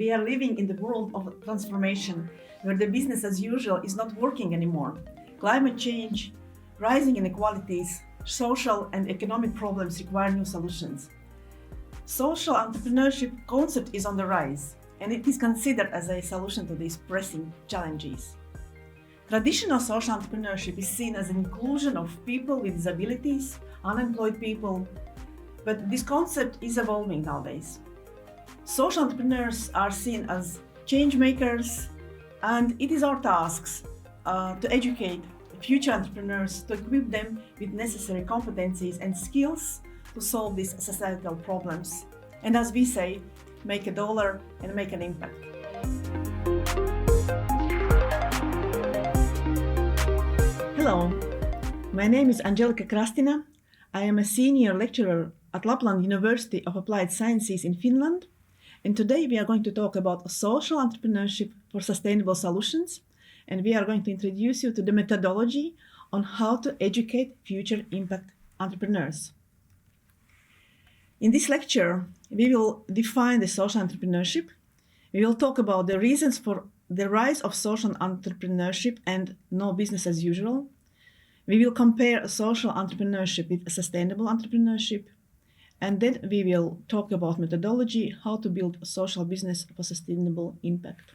we are living in the world of transformation, where the business as usual is not working anymore. Climate change, rising inequalities, social and economic problems require new solutions. Social entrepreneurship concept is on the rise, and it is considered as a solution to these pressing challenges. Traditional social entrepreneurship is seen as an inclusion of people with disabilities, unemployed people, but this concept is evolving nowadays. Social entrepreneurs are seen as change makers, and it is our tasks to educate future entrepreneurs, to equip them with necessary competencies and skills to solve these societal problems. And as we say, make a dollar and make an impact. Hello, my name is Anzelika Krastina. I am a senior lecturer at Lapland University of Applied Sciences in Finland. And today we are going to talk about social entrepreneurship for sustainable solutions. And we are going to introduce you to the methodology on how to educate future impact entrepreneurs. In this lecture, we will define the social entrepreneurship. We will talk about the reasons for the rise of social entrepreneurship and no business as usual. We will compare social entrepreneurship with sustainable entrepreneurship. And then we will talk about methodology, how to build a social business for sustainable impact.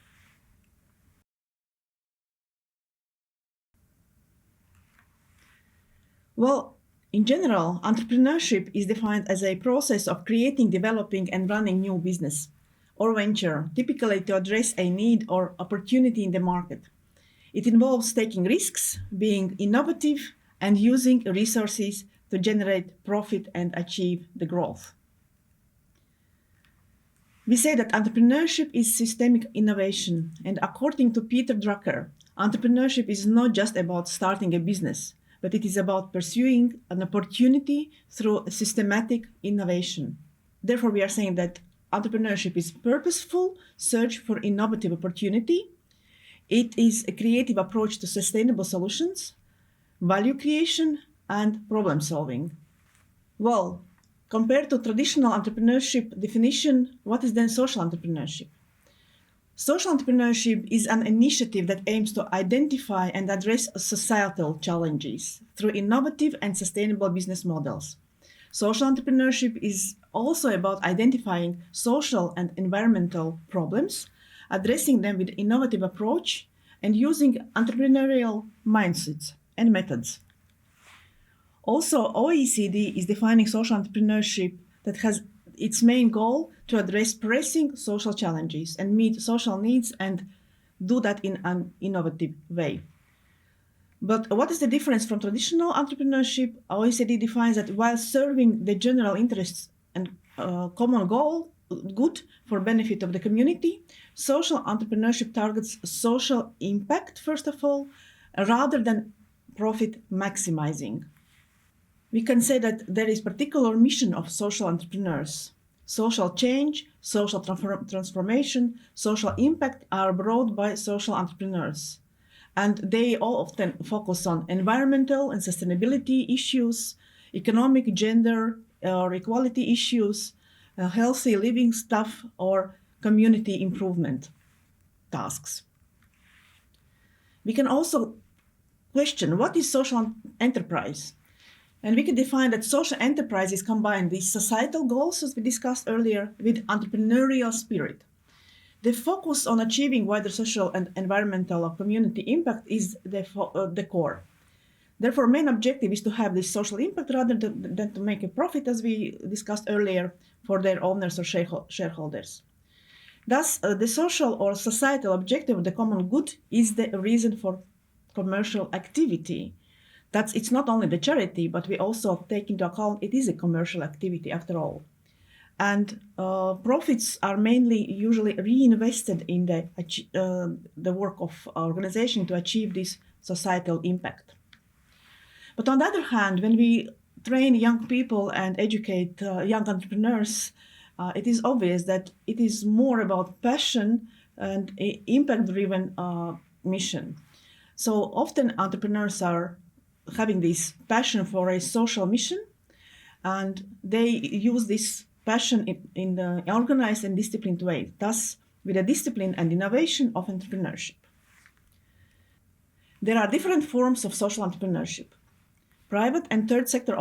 Well, in general, entrepreneurship is defined as a process of creating, developing, and running new business or venture, typically to address a need or opportunity in the market. It involves taking risks, being innovative, and using resources to generate profit and achieve the growth. We say that entrepreneurship is systemic innovation, and according to Peter Drucker, entrepreneurship is not just about starting a business, but it is about pursuing an opportunity through systematic innovation. Therefore, we are saying that entrepreneurship is purposeful search for innovative opportunity. It is a creative approach to sustainable solutions, value creation, and problem solving. Well, compared to traditional entrepreneurship definition, what is then social entrepreneurship? Social entrepreneurship is an initiative that aims to identify and address societal challenges through innovative and sustainable business models. Social entrepreneurship is also about identifying social and environmental problems, addressing them with innovative approach, and using entrepreneurial mindsets and methods. Also, OECD is defining social entrepreneurship that has its main goal to address pressing social challenges and meet social needs and do that in an innovative way. But what is the difference from traditional entrepreneurship? OECD defines that while serving the general interests and common good for benefit of the community, social entrepreneurship targets social impact, first of all, rather than profit maximizing. We can say that there is particular mission of social entrepreneurs. Social change, social transformation, social impact are brought by social entrepreneurs. And they all often focus on environmental and sustainability issues, economic, gender, or equality issues, healthy living stuff, or community improvement tasks. We can also question what is social enterprise? And we can define that social enterprises combine these societal goals, as we discussed earlier, with entrepreneurial spirit. The focus on achieving wider social and environmental or community impact is the core. Therefore, main objective is to have this social impact rather than to make a profit, as we discussed earlier, for their owners or shareholders. Thus, the social or societal objective of the common good is the reason for commercial activity. It's not only the charity, but we also take into account it is a commercial activity after all. And profits are mainly usually reinvested in the work of organization to achieve this societal impact. But on the other hand, when we train young people and educate young entrepreneurs, it is obvious that it is more about passion and impact-driven mission. So often entrepreneurs are having this passion for a social mission, and they use this passion in the organized and disciplined way. Thus, with the discipline and innovation of entrepreneurship. There are different forms of social entrepreneurship. Private and third sector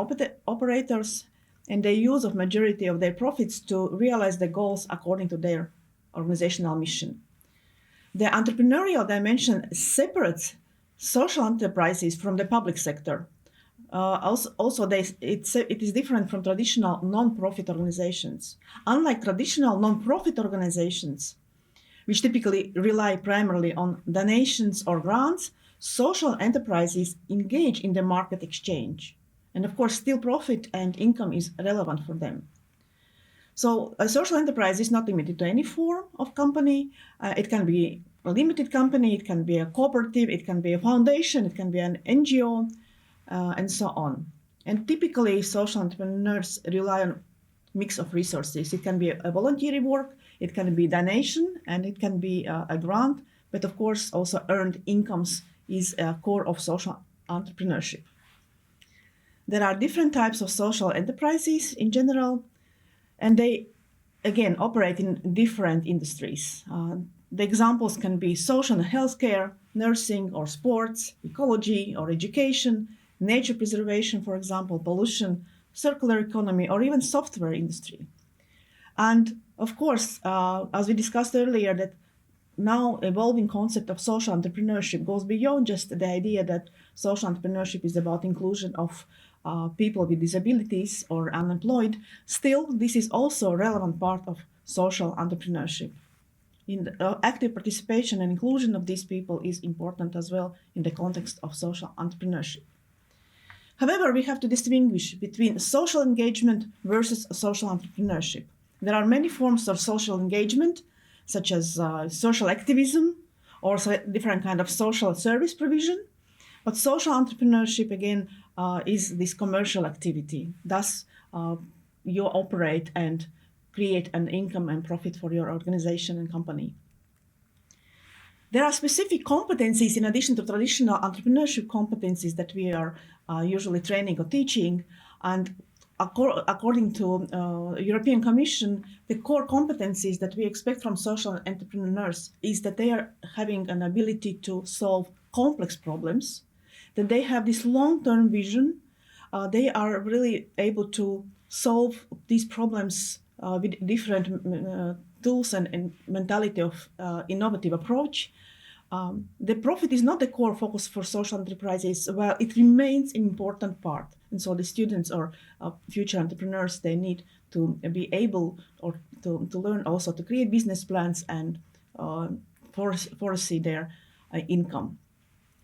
operators and the use of majority of their profits to realize the goals according to their organizational mission. The entrepreneurial dimension separates social enterprises from the public sector. It is different from traditional non-profit organizations. Unlike traditional non-profit organizations, which typically rely primarily on donations or grants, social enterprises engage in the market exchange. And of course, still profit and income is relevant for them. So a social enterprise is not limited to any form of company. It can be a limited company, it can be a cooperative, it can be a foundation, it can be an NGO, and so on. And typically, social entrepreneurs rely on a mix of resources. It can be a voluntary work, it can be donation, and it can be a grant, but of course, also earned incomes is a core of social entrepreneurship. There are different types of social enterprises in general, and they, again, operate in different industries. The examples can be social and healthcare, nursing or sports, ecology or education, nature preservation, for example, pollution, circular economy, or even software industry. And of course, as we discussed earlier, that now evolving concept of social entrepreneurship goes beyond just the idea that social entrepreneurship is about inclusion of people with disabilities or unemployed. Still, this is also a relevant part of social entrepreneurship. In the active participation and inclusion of these people is important as well in the context of social entrepreneurship. However, we have to distinguish between social engagement versus social entrepreneurship. There are many forms of social engagement, such as social activism or different kind of social service provision. But social entrepreneurship, again, is this commercial activity. Thus, you operate and create an income and profit for your organization and company. There are specific competencies in addition to traditional entrepreneurship competencies that we are usually training or teaching. And according to European Commission, the core competencies that we expect from social entrepreneurs is that they are having an ability to solve complex problems, that they have this long-term vision, they are really able to solve these problems with different tools and mentality of innovative approach. The profit is not the core focus for social enterprises, while it remains an important part. And so the students or future entrepreneurs, they need to be able or to learn also to create business plans and foresee their income.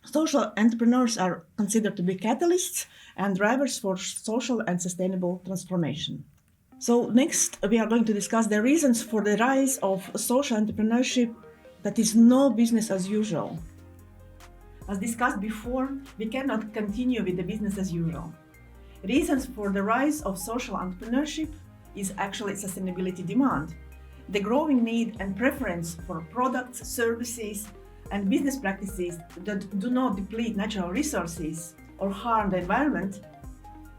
Social entrepreneurs are considered to be catalysts and drivers for social and sustainable transformation. So next, we are going to discuss the reasons for the rise of social entrepreneurship that is no business as usual. As discussed before, we cannot continue with the business as usual. Reasons for the rise of social entrepreneurship is actually sustainability demand, the growing need and preference for products, services, and business practices that do not deplete natural resources or harm the environment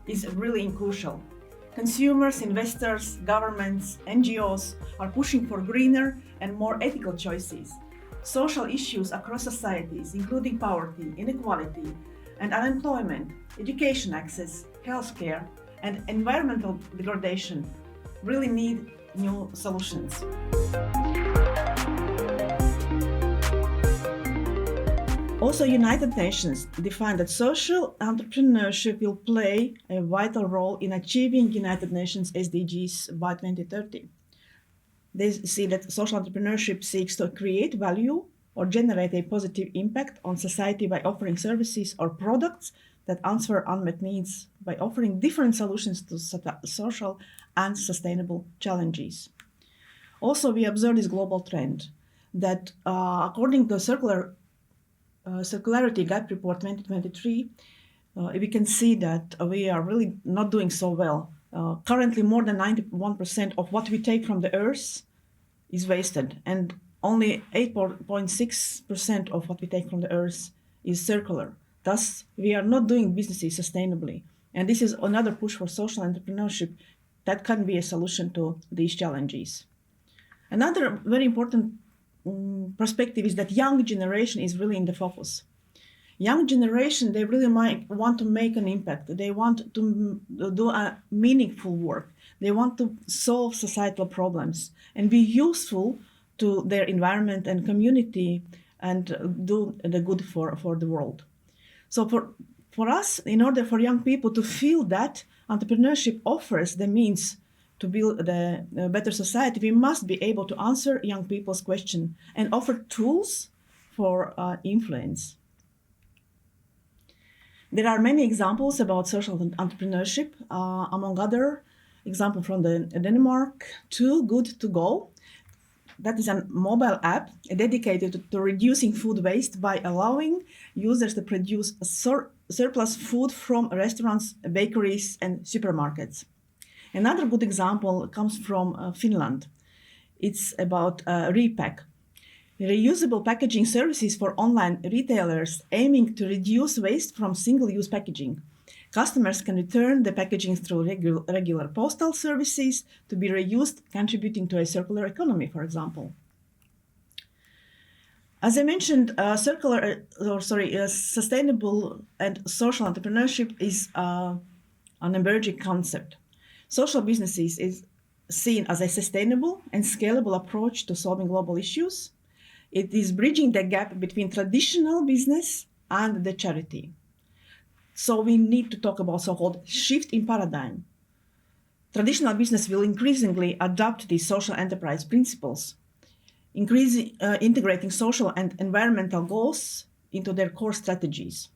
is really crucial. Consumers, investors, governments, NGOs are pushing for greener and more ethical choices. Social issues across societies, including poverty, inequality, and unemployment, education access, healthcare, and environmental degradation, really need new solutions. Also, United Nations defined that social entrepreneurship will play a vital role in achieving United Nations SDGs by 2030. They see that social entrepreneurship seeks to create value or generate a positive impact on society by offering services or products that answer unmet needs by offering different solutions to social and sustainable challenges. Also, we observe this global trend that according to Circularity Gap Report 2023, we can see that we are really not doing so well. Currently, more than 91% of what we take from the earth is wasted, and only 8.6% of what we take from the earth is circular. Thus, we are not doing businesses sustainably. And this is another push for social entrepreneurship that can be a solution to these challenges. Another very important perspective is that young generation is really in the focus. Young generation, they really might want to make an impact. They want to do a meaningful work. They want to solve societal problems and be useful to their environment and community and do the good for the world. So for us, in order for young people to feel that entrepreneurship offers the means to build a better society, we must be able to answer young people's question and offer tools for influence. There are many examples about social entrepreneurship, among other examples from Denmark, Too Good to Go. That is a mobile app dedicated to reducing food waste by allowing users to produce surplus food from restaurants, bakeries, and supermarkets. Another good example comes from Finland. It's about Repack, reusable packaging services for online retailers aiming to reduce waste from single-use packaging. Customers can return the packaging through regular postal services to be reused, contributing to a circular economy, for example. As I mentioned, sustainable and social entrepreneurship is an emerging concept. Social businesses is seen as a sustainable and scalable approach to solving global issues. It is bridging the gap between traditional business and the charity. So we need to talk about so-called shift in paradigm. Traditional business will increasingly adopt these social enterprise principles, integrating social and environmental goals into their core strategies.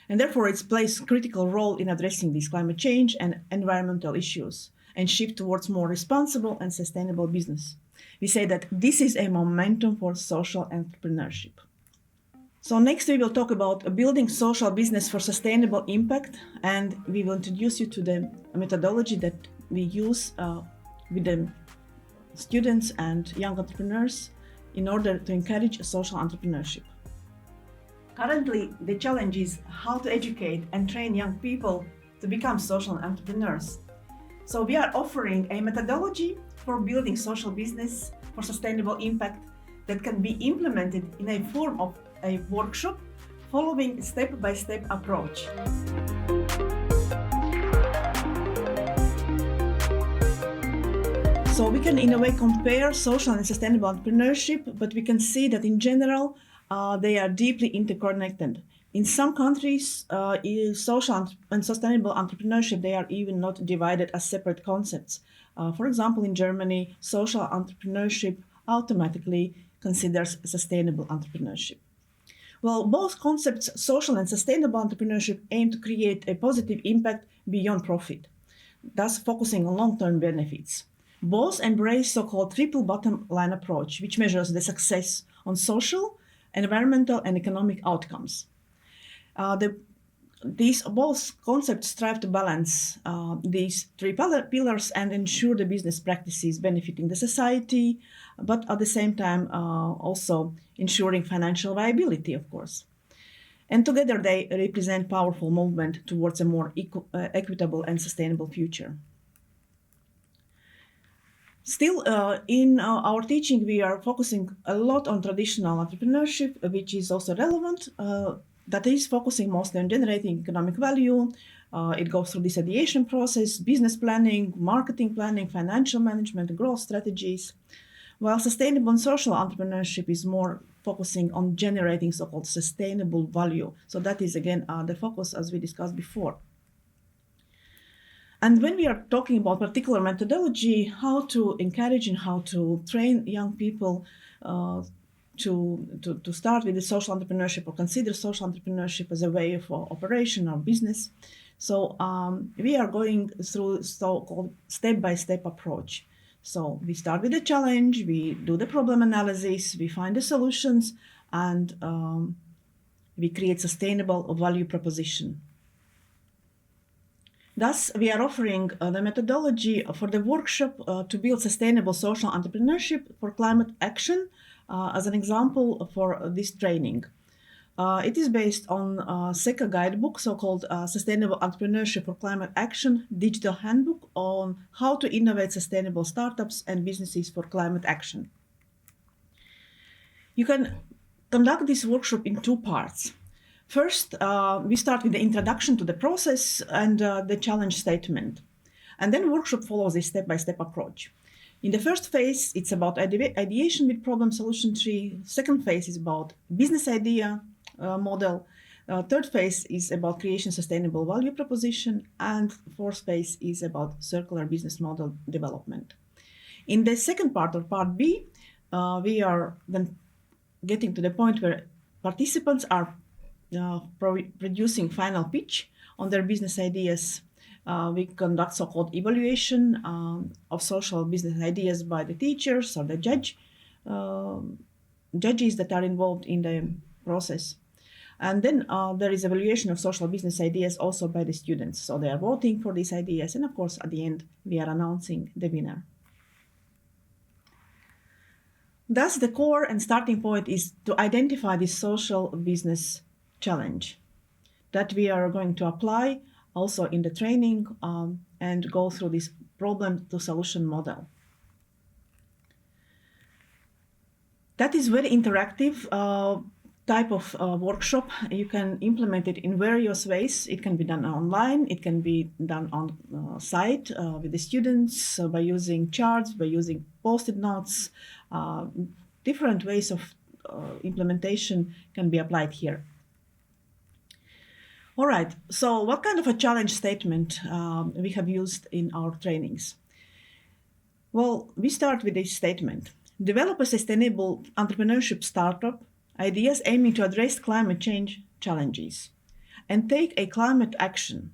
And therefore, it plays a critical role in addressing these climate change and environmental issues and shift towards more responsible and sustainable business. We say that this is a momentum for social entrepreneurship. So next we will talk about building social business for sustainable impact, and we will introduce you to the methodology that we use with the students and young entrepreneurs in order to encourage social entrepreneurship. Currently, the challenge is how to educate and train young people to become social entrepreneurs. So we are offering a methodology for building social business for sustainable impact that can be implemented in a form of a workshop following a step-by-step approach. So we can in a way compare social and sustainable entrepreneurship, but we can see that in general they are deeply interconnected. In some countries, social and sustainable entrepreneurship, they are even not divided as separate concepts. For example, in Germany, social entrepreneurship automatically considers sustainable entrepreneurship. Well, both concepts, social and sustainable entrepreneurship, aim to create a positive impact beyond profit, thus focusing on long-term benefits. Both embrace so-called triple bottom line approach, which measures the success on social, environmental, and economic outcomes. These both concepts strive to balance these three pillars and ensure the business practices benefiting the society, but at the same time also ensuring financial viability, of course. And together they represent powerful movement towards a more equitable and sustainable future. Still, in our teaching, we are focusing a lot on traditional entrepreneurship, which is also relevant. That is focusing mostly on generating economic value. It goes through this ideation process, business planning, marketing planning, financial management, growth strategies. While sustainable and social entrepreneurship is more focusing on generating so-called sustainable value. So that is, again, the focus as we discussed before. And when we are talking about particular methodology, how to encourage and how to train young people to start with the social entrepreneurship or consider social entrepreneurship as a way of operation or business. So we are going through so-called step-by-step approach. So we start with the challenge, we do the problem analysis, we find the solutions, and we create sustainable value proposition. Thus, we are offering the methodology for the workshop to build sustainable social entrepreneurship for climate action as an example for this training. It is based on SECA guidebook, so-called Sustainable Entrepreneurship for Climate Action digital handbook on how to innovate sustainable startups and businesses for climate action. You can conduct this workshop in two parts. First, we start with the introduction to the process and the challenge statement. And then workshop follows a step-by-step approach. In the first phase, it's about ideation with problem solution tree. Second phase is about business idea model. Third phase is about creation sustainable value proposition. And fourth phase is about circular business model development. In the second part, or part B, we are then getting to the point where participants are producing final pitch on their business ideas. We conduct so-called evaluation of social business ideas by the teachers or the judges that are involved in the process. And then there is evaluation of social business ideas also by the students. So they are voting for these ideas. And of course, at the end, we are announcing the winner. Thus, the core and starting point is to identify this social business challenge that we are going to apply also in the training and go through this problem to solution model. That is very interactive type of workshop. You can implement it in various ways. It can be done online. It can be done on site with the students by using charts, by using post-it notes. Different ways of implementation can be applied here. All right, so what kind of a challenge statement we have used in our trainings? Well, we start with this statement. Develop a sustainable entrepreneurship startup, ideas aiming to address climate change challenges, and take a climate action.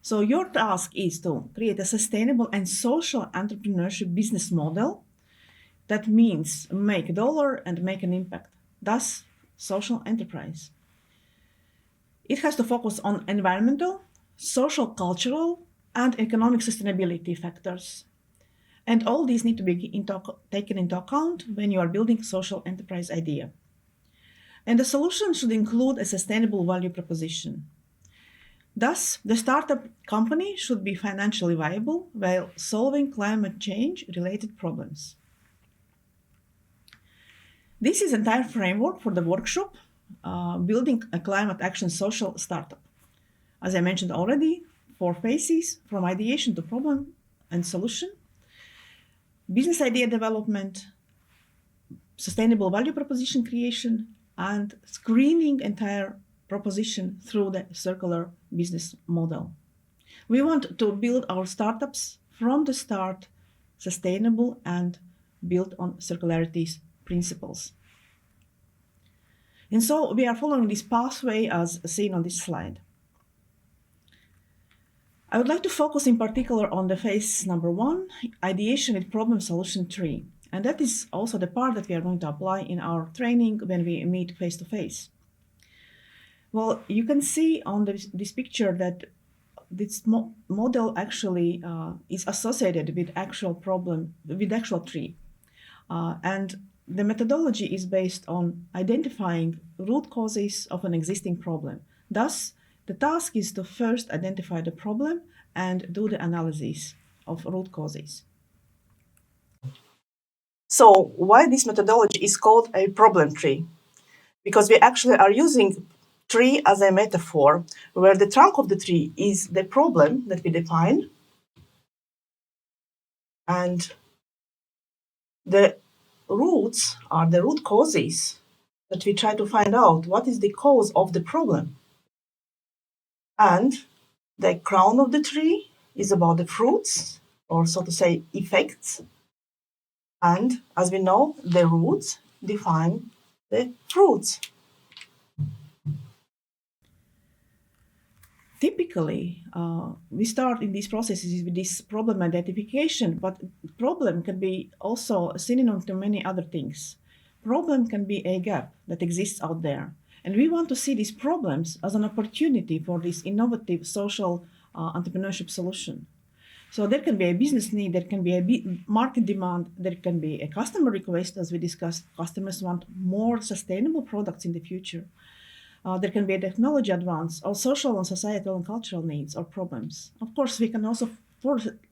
So your task is to create a sustainable and social entrepreneurship business model. That means make a dollar and make an impact, thus social enterprise. It has to focus on environmental, social, cultural, and economic sustainability factors. And all these need to be taken into account when you are building social enterprise idea. And the solution should include a sustainable value proposition. Thus, the startup company should be financially viable while solving climate change-related problems. This is the entire framework for the workshop, building a climate action social startup. As I mentioned already, 4 phases from ideation to problem and solution, business idea development, sustainable value proposition creation, and screening entire proposition through the circular business model. We want to build our startups from the start sustainable and built on circularity's principles. And so we are following this pathway as seen on this slide. I would like to focus in particular on the phase number 1, ideation with problem solution tree. And that is also the part that we are going to apply in our training when we meet face to face. Well, you can see on this picture that this model actually is associated with actual tree. And the methodology is based on identifying root causes of an existing problem. Thus, the task is to first identify the problem and do the analysis of root causes. So why this methodology is called a problem tree? Because we actually are using tree as a metaphor, where the trunk of the tree is the problem that we define, and the roots are the root causes that we try to find out what is the cause of the problem. And the crown of the tree is about the fruits, or so to say, effects. And as we know, the roots define the fruits. Typically, we start in these processes with this problem identification, but problem can be also a synonym to many other things. Problem can be a gap that exists out there. And we want to see these problems as an opportunity for this innovative social entrepreneurship solution. So there can be a business need, there can be a market demand, there can be a customer request, as we discussed. Customers want more sustainable products in the future. There can be a technology advance, or social and societal and cultural needs or problems. Of course, we can also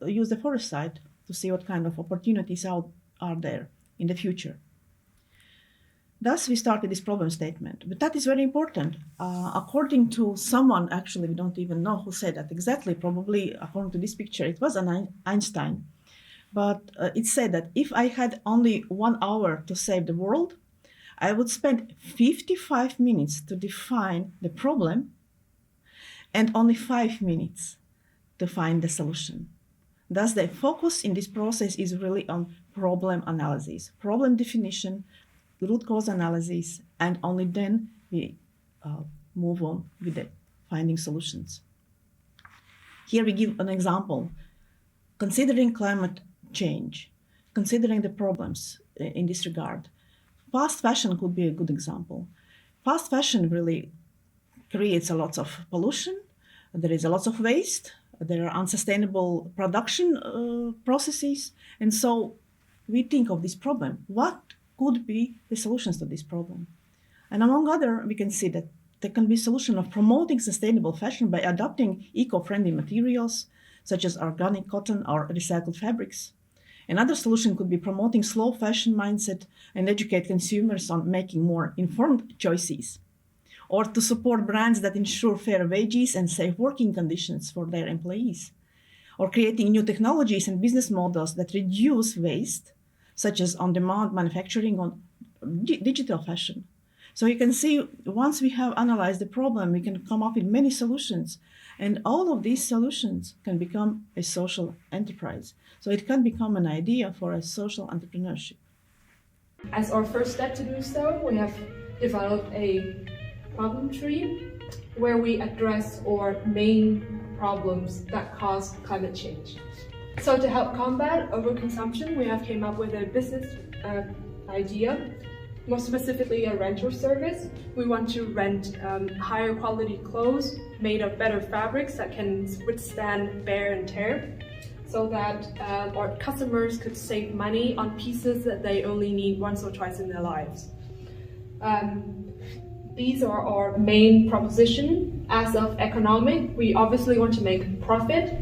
use the foresight to see what kind of opportunities are there in the future. Thus, we start with this problem statement. But that is very important. According to someone, actually, we don't even know who said that exactly. Probably, according to this picture, it was an Einstein. But it said that if I had only 1 hour to save the world, I would spend 55 minutes to define the problem and only 5 minutes to find the solution. Thus, the focus in this process is really on problem analysis, problem definition, root cause analysis, and only then we move on with the finding solutions. Here we give an example. Considering climate change, considering the problems in this regard, fast fashion could be a good example. Fast fashion really creates a lot of pollution, there is a lot of waste, there are unsustainable production processes, and so we think of this problem. What could be the solutions to this problem? And among other, we can see that there can be a solution of promoting sustainable fashion by adopting eco-friendly materials, such as organic cotton or recycled fabrics. Another solution could be promoting slow fashion mindset and educate consumers on making more informed choices, or to support brands that ensure fair wages and safe working conditions for their employees, or creating new technologies and business models that reduce waste, such as on-demand manufacturing on digital fashion. So you can see, once we have analyzed the problem, we can come up with many solutions. And all of these solutions can become a social enterprise. So it can become an idea for a social entrepreneurship. As our first step to do so, we have developed a problem tree where we address our main problems that cause climate change. So to help combat overconsumption, we have came up with a business idea, more specifically a rental service. We want to rent higher quality clothes made of better fabrics that can withstand wear and tear, so that our customers could save money on pieces that they only need once or twice in their lives. These are our main proposition. As of economic, we obviously want to make profit,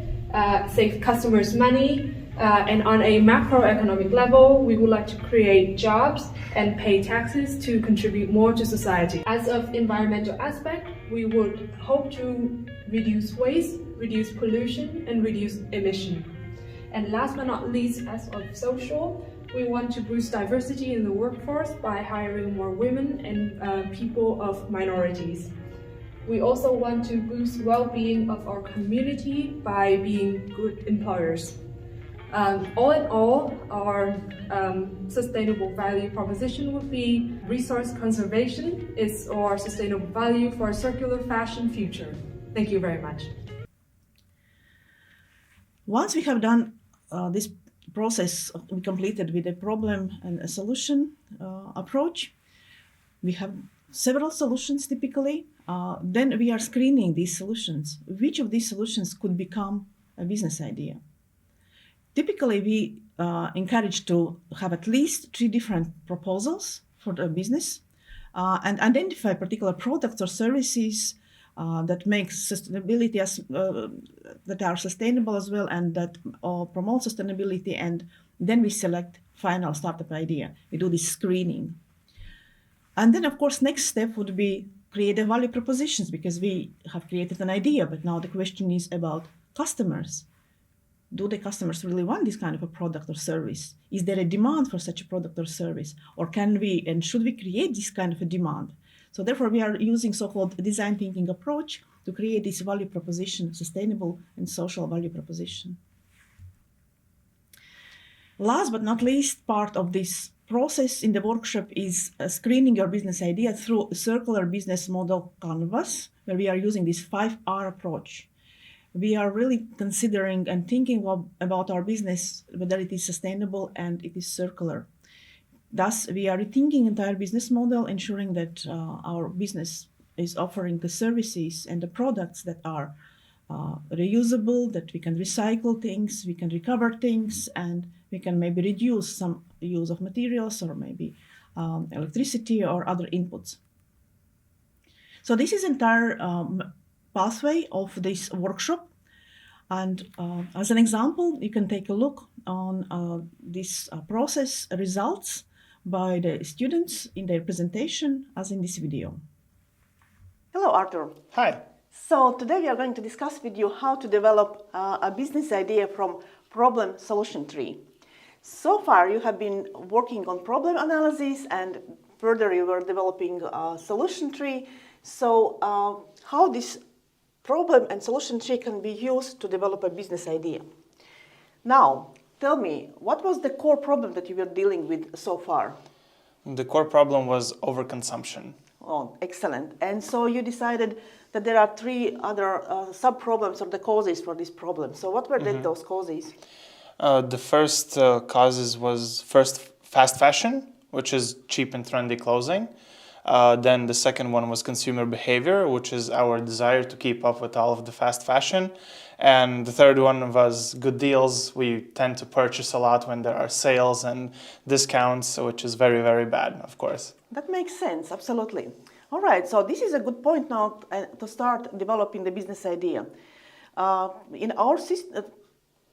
save customers money, and on a macroeconomic level, we would like to create jobs and pay taxes to contribute more to society. As of environmental aspect, we would hope to reduce waste, reduce pollution, and reduce emission. And last but not least, as of social, we want to boost diversity in the workforce by hiring more women and people of minorities. We also want to boost well-being of our community by being good employers. All in all, our sustainable value proposition would be resource conservation is our sustainable value for a circular fashion future. Thank you very much. Once we have done this process, we completed with a problem and a solution approach. We have several solutions typically. Then we are screening these solutions. Which of these solutions could become a business idea? Typically, we encourage to have at least 3 different proposals for the business and identify particular products or services that make sustainability that are sustainable as well and that promote sustainability, and then we select final startup idea. We do this screening. And then, of course, next step would be create a value propositions, because we have created an idea, but now the question is about customers. Do the customers really want this kind of a product or service? Is there a demand for such a product or service? Or can we and should we create this kind of a demand? So therefore, we are using so-called design thinking approach to create this value proposition, sustainable and social value proposition. Last but not least, part of this process in the workshop is screening your business idea through a circular business model canvas, where we are using this 5R approach. We are really considering and thinking about our business, whether it is sustainable and it is circular. Thus, we are rethinking entire business model, ensuring that our business is offering the services and the products that are reusable, that we can recycle things, we can recover things, and we can maybe reduce some use of materials or maybe electricity or other inputs. So this is entire pathway of this workshop. And as an example, you can take a look on this process results by the students in their presentation as in this video. Hello, Arthur. Hi. So today we are going to discuss with you how to develop a business idea from problem-solution tree. So far you have been working on problem analysis and further you were developing a solution tree. So how this problem and solution tree can be used to develop a business idea. Now, tell me, what was the core problem that you were dealing with so far? The core problem was overconsumption. Oh, excellent. And so you decided that there are three other sub-problems or the causes for this problem. So what were those causes? The first causes was first fast fashion, which is cheap and trendy clothing. Then the second one was consumer behavior, which is our desire to keep up with all of the fast fashion. And the third one was good deals. We tend to purchase a lot when there are sales and discounts, which is very, very bad, of course. That makes sense, absolutely. All right, so this is a good point now to start developing the business idea. In our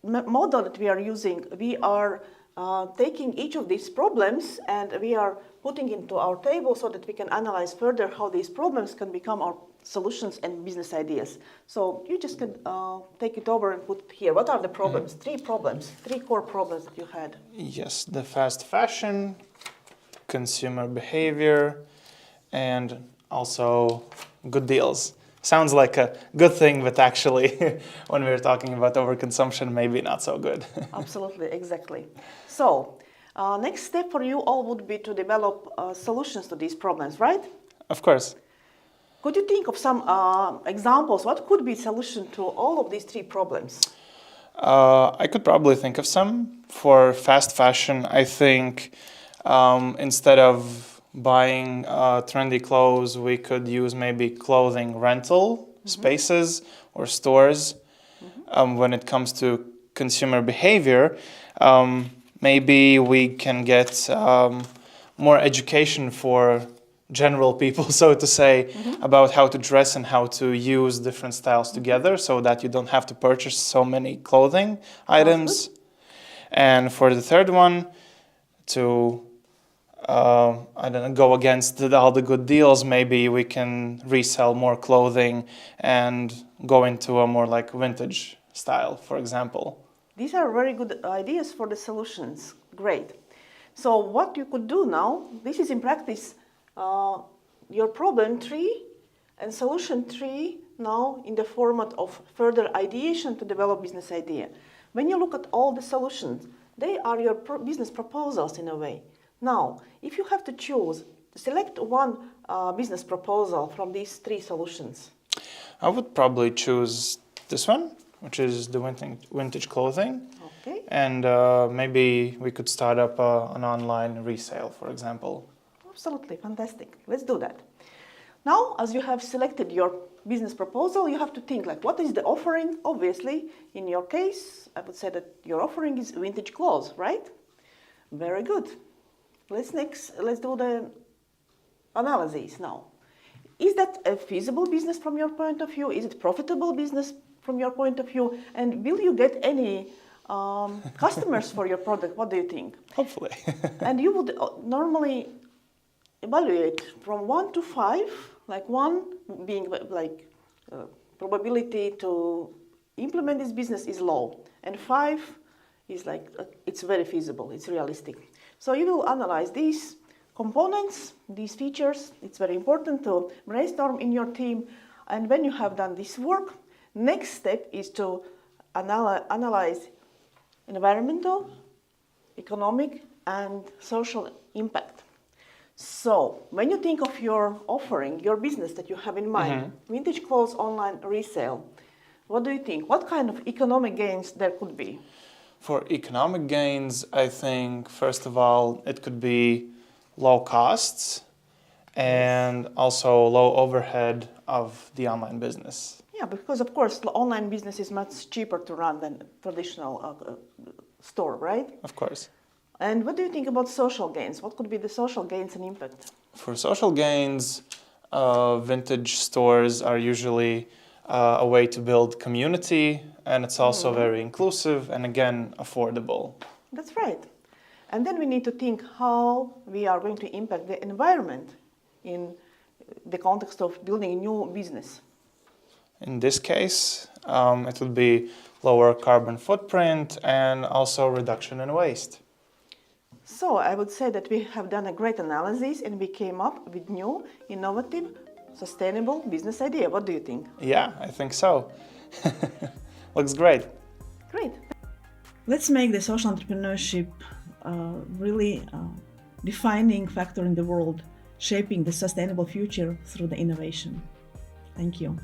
model that we are using, we are taking each of these problems and we are putting into our table so that we can analyze further how these problems can become our solutions and business ideas. So you just can take it over and put here. What are the problems? Three core problems that you had. Yes, the fast fashion, consumer behavior, and also good deals. Sounds like a good thing, but actually, when we're talking about overconsumption, maybe not so good. Absolutely, exactly. So, next step for you all would be to develop solutions to these problems, right? Of course. Could you think of some examples? What could be solution to all of these three problems? I could probably think of some. For fast fashion, I think instead of buying trendy clothes, we could use maybe clothing rental spaces or stores. When it comes to consumer behavior, maybe we can get more education for general people, so to say, about how to dress and how to use different styles together so that you don't have to purchase so many clothing items. And for the third one, to go against all the good deals, maybe we can resell more clothing and go into a more like vintage style, for example. These are very good ideas for the solutions. Great. So what you could do now, this is in practice your problem tree and solution tree now in the format of further ideation to develop business idea. When you look at all the solutions, they are your business proposals in a way. Now, if you have to choose, select one business proposal from these three solutions. I would probably choose this one, which is the vintage clothing. Okay. And maybe we could start up an online resale, for example. Absolutely, fantastic. Let's do that. Now, as you have selected your business proposal, you have to think like, what is the offering? Obviously, in your case, I would say that your offering is vintage clothes, right? Very good. Let's do the analysis now. Is that a feasible business from your point of view? Is it profitable business from your point of view? And will you get any customers for your product? What do you think? Hopefully. And you would normally evaluate from 1 to 5, like 1 being like probability to implement this business is low, and 5 is like it's very feasible, it's realistic. So you will analyze these components, these features. It's very important to brainstorm in your team. And when you have done this work, next step is to analyze environmental, economic, and social impact. So when you think of your offering, your business that you have in mind, vintage clothes online resale, what do you think? What kind of economic gains there could be? For economic gains, I think, first of all, it could be low costs and also low overhead of the online business. Yeah, because of course, the online business is much cheaper to run than a traditional store, right? Of course. And what do you think about social gains? What could be the social gains and impact? For social gains, vintage stores are usually a way to build community, and it's also very inclusive and again affordable. That's right. And then we need to think how we are going to impact the environment in the context of building a new business. In this case, it would be lower carbon footprint and also reduction in waste. So I would say that we have done a great analysis and we came up with new, innovative, sustainable business idea. What do you think? Yeah, I think so. Looks great. Great. Let's make the social entrepreneurship really defining factor in the world, shaping the sustainable future through the innovation. Thank you.